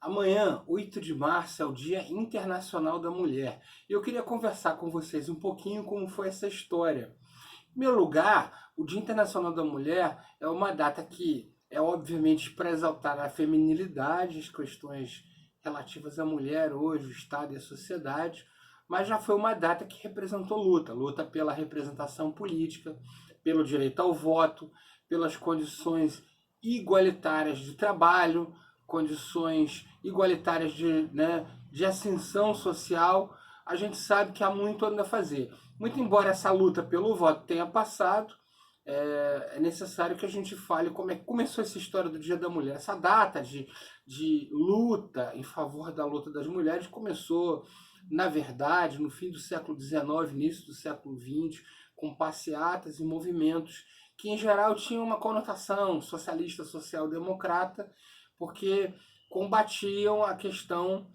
Amanhã, 8 de março, é o Dia Internacional da Mulher. E eu queria conversar com vocês um pouquinho como foi essa história. Em primeiro lugar, o Dia Internacional da Mulher é uma data que é obviamente para exaltar a feminilidade, as questões relativas à mulher hoje, o Estado e a sociedade, mas já foi uma data que representou luta, luta pela representação política, pelo direito ao voto, pelas condições igualitárias de trabalho, condições igualitárias de ascensão social. A gente sabe que há muito ainda a fazer. Muito embora essa luta pelo voto tenha passado, é necessário que a gente fale como é que começou essa história do Dia da Mulher. Essa data de luta em favor da luta das mulheres começou, na verdade, no fim do século XIX, início do século XX, com passeatas e movimentos que, em geral, tinham uma conotação socialista, social-democrata, porque combatiam a questão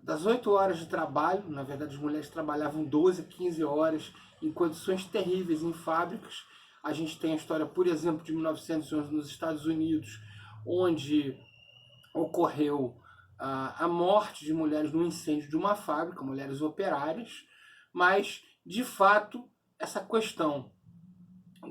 das 8 horas de trabalho. Na verdade, as mulheres trabalhavam 12, 15 horas em condições terríveis em fábricas. A gente tem a história, por exemplo, de 1911 nos Estados Unidos, onde ocorreu a morte de mulheres no incêndio de uma fábrica, mulheres operárias, mas, de fato, essa questão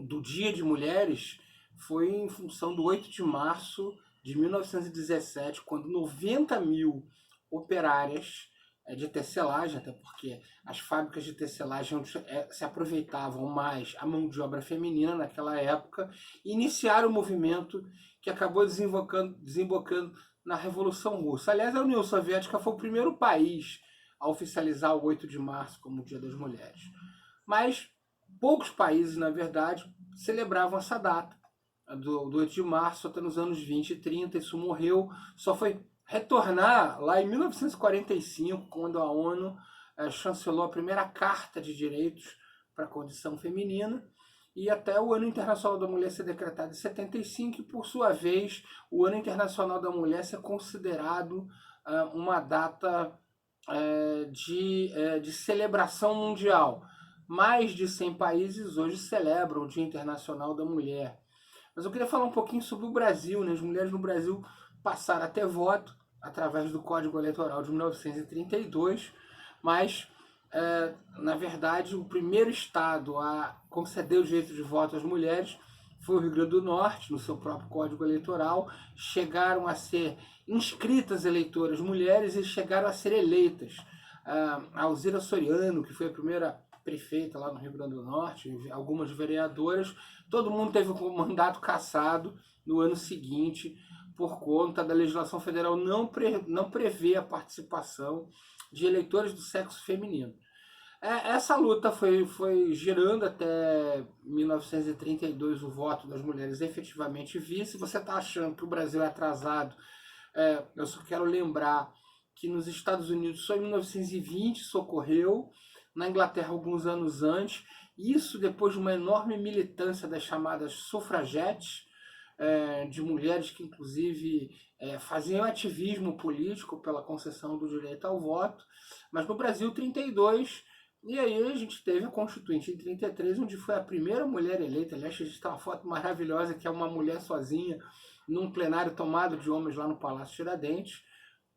do Dia de Mulheres foi em função do 8 de março de 1917, quando 90 mil operárias de tecelagem, até porque as fábricas de tecelagem se aproveitavam mais a mão de obra feminina naquela época, iniciaram o movimento que acabou desembocando na Revolução Russa. Aliás, a União Soviética foi o primeiro país a oficializar o 8 de março como o Dia das Mulheres. Mas poucos países, na verdade, celebravam essa data do 8 de março até nos anos 20 e 30. Isso morreu, só foi retornar lá em 1945, quando a ONU chancelou a primeira Carta de Direitos para a Condição Feminina, e até o Ano Internacional da Mulher ser decretado em 75, e por sua vez o Ano Internacional da Mulher ser considerado uma data de celebração mundial. Mais de 100 países hoje celebram o Dia Internacional da Mulher. Mas eu queria falar um pouquinho sobre o Brasil, né? As mulheres no Brasil passaram a ter voto através do Código Eleitoral de 1932, mas, na verdade, o primeiro estado a conceder o direito de voto às mulheres foi o Rio Grande do Norte, no seu próprio Código Eleitoral. Chegaram a ser inscritas eleitoras mulheres e chegaram a ser eleitas. A Alzira Soriano, que foi a primeira prefeita lá no Rio Grande do Norte, algumas vereadoras, todo mundo teve o mandato cassado no ano seguinte, por conta da legislação federal não prevê a participação de eleitores do sexo feminino. Essa luta foi girando até 1932 o voto das mulheres efetivamente vir. Se você está achando que o Brasil é atrasado, eu só quero lembrar que nos Estados Unidos só em 1920 isso ocorreu, na Inglaterra alguns anos antes, isso depois de uma enorme militância das chamadas sufragetes, de mulheres que inclusive faziam ativismo político pela concessão do direito ao voto. Mas no Brasil 32, e aí a gente teve a Constituinte em 33, onde foi a primeira mulher eleita. Aliás, a gente tem uma foto maravilhosa que é uma mulher sozinha num plenário tomado de homens lá no Palácio Tiradentes,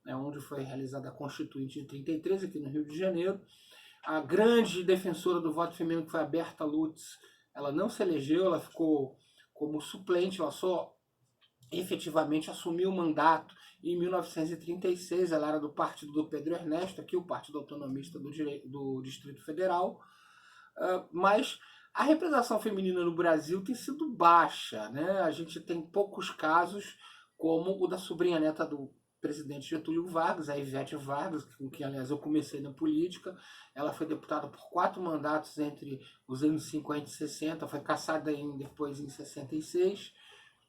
onde foi realizada a Constituinte de 33, aqui no Rio de Janeiro. A grande defensora do voto feminino, que foi a Berta Lutz, ela não se elegeu, ela ficou como suplente, ela só efetivamente assumiu o mandato em 1936. Ela era do partido do Pedro Ernesto, aqui o Partido Autonomista do Distrito Federal. Mas a representação feminina no Brasil tem sido baixa, né? A gente tem poucos casos, como o da sobrinha neta do presidente Getúlio Vargas, a Ivete Vargas, com quem, aliás, eu comecei na política. Ela foi deputada por 4 mandatos entre os anos 50 e 60, foi cassada depois em 66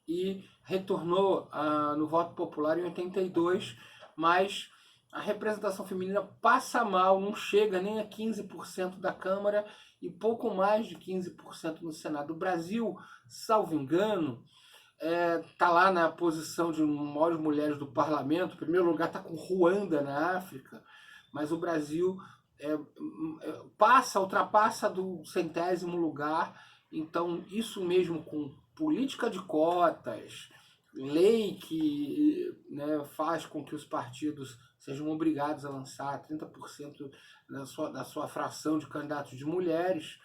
e retornou no voto popular em 82, mas a representação feminina passa mal, não chega nem a 15% da Câmara e pouco mais de 15% no Senado. O Brasil, salvo engano, tá lá na posição de maiores mulheres do parlamento. Em primeiro lugar está com Ruanda, na África, mas o Brasil ultrapassa do 100º lugar. Então, isso mesmo, com política de cotas, lei que faz com que os partidos sejam obrigados a lançar 30% da sua fração de candidatos de mulheres.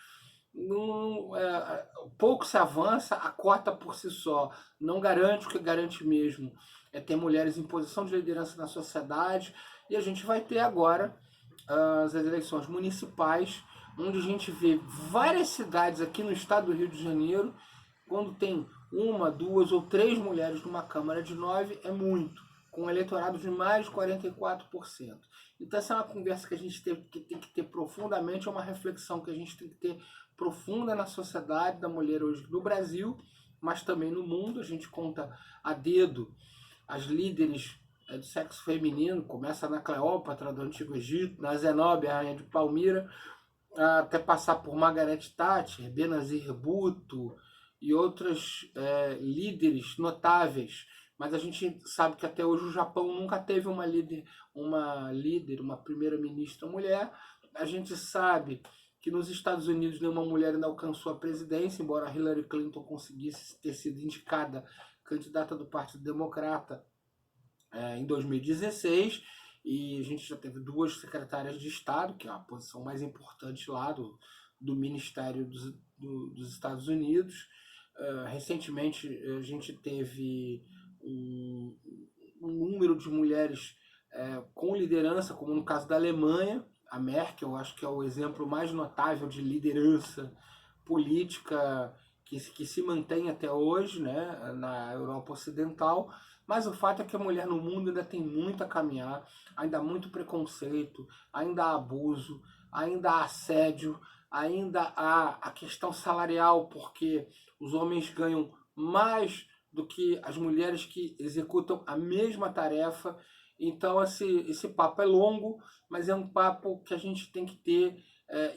Pouco se avança, a cota por si só não garante. O que garante mesmo é ter mulheres em posição de liderança na sociedade, e a gente vai ter agora as eleições municipais, onde a gente vê várias cidades aqui no estado do Rio de Janeiro, quando tem uma, duas ou três mulheres numa Câmara de 9, é muito, com um eleitorado de mais de 44%. Então essa é uma conversa que a gente tem que ter profundamente, é uma reflexão que a gente tem que ter profunda na sociedade da mulher hoje no Brasil, mas também no mundo. A gente conta a dedo as líderes do sexo feminino, começa na Cleópatra do Antigo Egito, na Zenóbia, a rainha de Palmira, até passar por Margaret Thatcher, Benazir Bhutto e outras líderes notáveis. Mas a gente sabe que até hoje o Japão nunca teve uma primeira-ministra mulher. A gente sabe que nos Estados Unidos nenhuma mulher ainda alcançou a presidência, embora Hillary Clinton conseguisse ter sido indicada candidata do Partido Democrata em 2016, e a gente já teve duas secretárias de Estado, que é a posição mais importante lá do Ministério dos Estados Unidos. Recentemente a gente teve um número de mulheres com liderança, como no caso da Alemanha. A Merkel, acho que é o exemplo mais notável de liderança política que se mantém até hoje, né, na Europa Ocidental. Mas o fato é que a mulher no mundo ainda tem muito a caminhar, ainda há muito preconceito, ainda há abuso, ainda há assédio, ainda há a questão salarial, porque os homens ganham mais do que as mulheres que executam a mesma tarefa. Então esse papo é longo, mas é um papo que a gente tem que ter,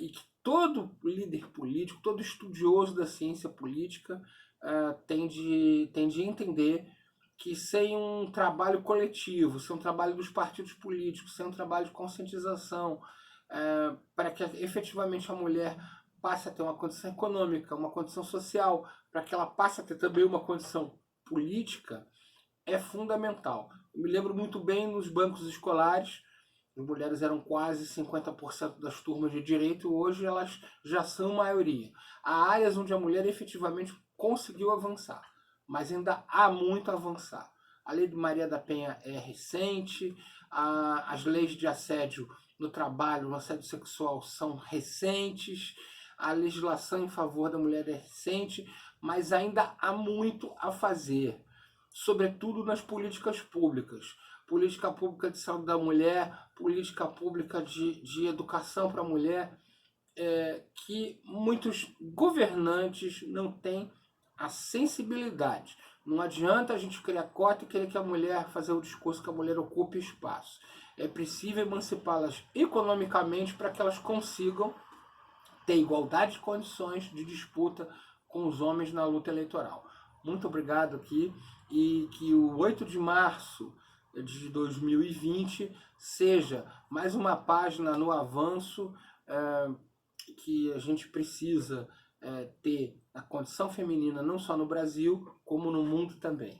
e que todo líder político, todo estudioso da ciência política tem de entender que sem um trabalho coletivo, sem um trabalho dos partidos políticos, sem um trabalho de conscientização, para que efetivamente a mulher passe a ter uma condição econômica, uma condição social, para que ela passe a ter também uma condição política, é fundamental. Eu me lembro muito bem nos bancos escolares, as mulheres eram quase 50% das turmas de direito, hoje elas já são maioria. Há áreas onde a mulher efetivamente conseguiu avançar, mas ainda há muito a avançar. A lei de Maria da Penha é recente, as leis de assédio no trabalho, no assédio sexual são recentes, a legislação em favor da mulher é recente, mas ainda há muito a fazer, sobretudo nas políticas públicas. Política pública de saúde da mulher, política pública de educação para a mulher, que muitos governantes não têm a sensibilidade. Não adianta a gente criar cota e querer que a mulher fazer o discurso que a mulher ocupe espaço. É preciso emancipá-las economicamente para que elas consigam ter igualdade de condições de disputa com os homens na luta eleitoral. Muito obrigado aqui, e que o 8 de março de 2020 seja mais uma página no avanço que a gente precisa ter a condição feminina não só no Brasil, como no mundo também.